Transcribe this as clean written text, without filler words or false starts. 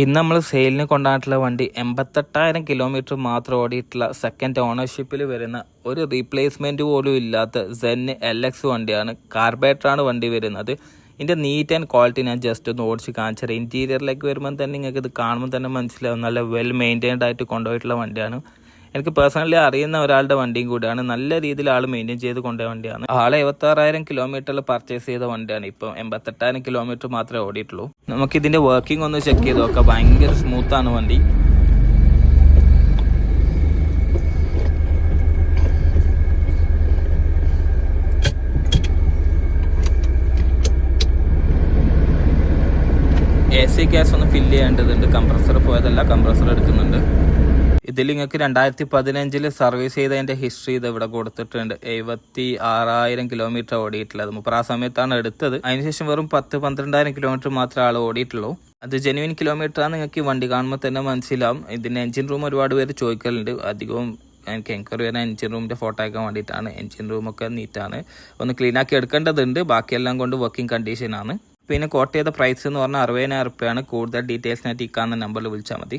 ഇന്ന് നമ്മൾ സെയിലിന് കൊണ്ടുവന്നിട്ടുള്ള വണ്ടി 88,000 കിലോമീറ്റർ മാത്രം ഓടിയിട്ടുള്ള സെക്കൻഡ് ഓണർഷിപ്പിൽ വരുന്ന ഒരു റീപ്ലേസ്മെൻറ്റ് പോലും ഇല്ലാത്ത സെൻ LX വണ്ടിയാണ്. കാർബേറ്ററാണ് വണ്ടി വരുന്നത്. ഇതിൻ്റെ നീറ്റ് ആൻഡ് ക്വാളിറ്റി ഞാൻ ജസ്റ്റ് ഒന്ന് ഓടിച്ച് കാണിച്ചത്. ഇൻറ്റീരിയറിലേക്ക് വരുമ്പോൾ തന്നെ നിങ്ങൾക്ക് ഇത് കാണുമ്പോൾ തന്നെ മനസ്സിലാവും നല്ല വെൽ മെയിൻറ്റൈൻഡ് ആയിട്ട് കൊണ്ടുപോയിട്ടുള്ള വണ്ടിയാണ്. എനിക്ക് പേഴ്സണലി അറിയുന്ന ഒരാളുടെ വണ്ടിയും കൂടിയാണ്. നല്ല രീതിയിൽ ആൾ മെയിൻറ്റെയിൻ ചെയ്ത് കൊണ്ടുപോയ വണ്ടിയാണ്. ആൾ 76,000 കിലോമീറ്ററിൽ പർച്ചേസ് ചെയ്ത വണ്ടിയാണ്. ഇപ്പം 88,000 കിലോമീറ്റർ മാത്രമേ ഓടിയിട്ടുള്ളൂ. നമുക്കിതിൻ്റെ വർക്കിംഗ് ഒന്ന് ചെക്ക് ചെയ്ത് നോക്കാം. ഭയങ്കര സ്മൂത്താണ് വണ്ടി. AC ഗ്യാസ് ഒന്ന് ഫില്ല് ചെയ്യേണ്ടതുണ്ട്. കംപ്രസർ പോയതല്ല, കംപ്രസർ എടുക്കുന്നുണ്ട്. ഇതിൽ നിങ്ങൾക്ക് 2015 സർവീസ് ചെയ്തതിൻ്റെ ഹിസ്റ്ററി ഇത് ഇവിടെ കൊടുത്തിട്ടുണ്ട്. 76,000 കിലോമീറ്റർ ഓടിയിട്ടുള്ളത്. ആ സമയത്താണ് എടുത്തത്. അതിനുശേഷം വെറും 10-12,000 കിലോമീറ്റർ മാത്രമേ ആൾ ഓടിയിട്ടുള്ളൂ. അത് ജെനുവിൻ കിലോമീറ്ററാണ്. നിങ്ങൾക്ക് ഈ വണ്ടി കാണുമ്പോൾ തന്നെ മനസ്സിലാവും. ഇതിൻ്റെ എൻജിൻ റൂം ഒരുപാട് പേര് ചോദിക്കലുണ്ട്. അധികവും എനിക്ക് എൻക്വയറി വരുന്ന എൻജിൻ റൂമിൻ്റെ ഫോട്ടോ അയക്കാൻ വേണ്ടിയിട്ടാണ്. എൻജിൻ റൂമൊക്കെ നീറ്റാണ്, ഒന്ന് ക്ലീൻ ആക്കി എടുക്കേണ്ടതുണ്ട്. ബാക്കിയെല്ലാം കൊണ്ട് വർക്കിംഗ് കണ്ടീഷനാണ്. പിന്നെ കോട്ട് ചെയ്ത പ്രൈസ് എന്ന് പറഞ്ഞാൽ 60,000 രൂപയാണ്. കൂടുതൽ ഡീറ്റെയിൽസിനായിട്ട് ഇക്കാവുന്ന നമ്പറിൽ വിളിച്ചാൽ മതി.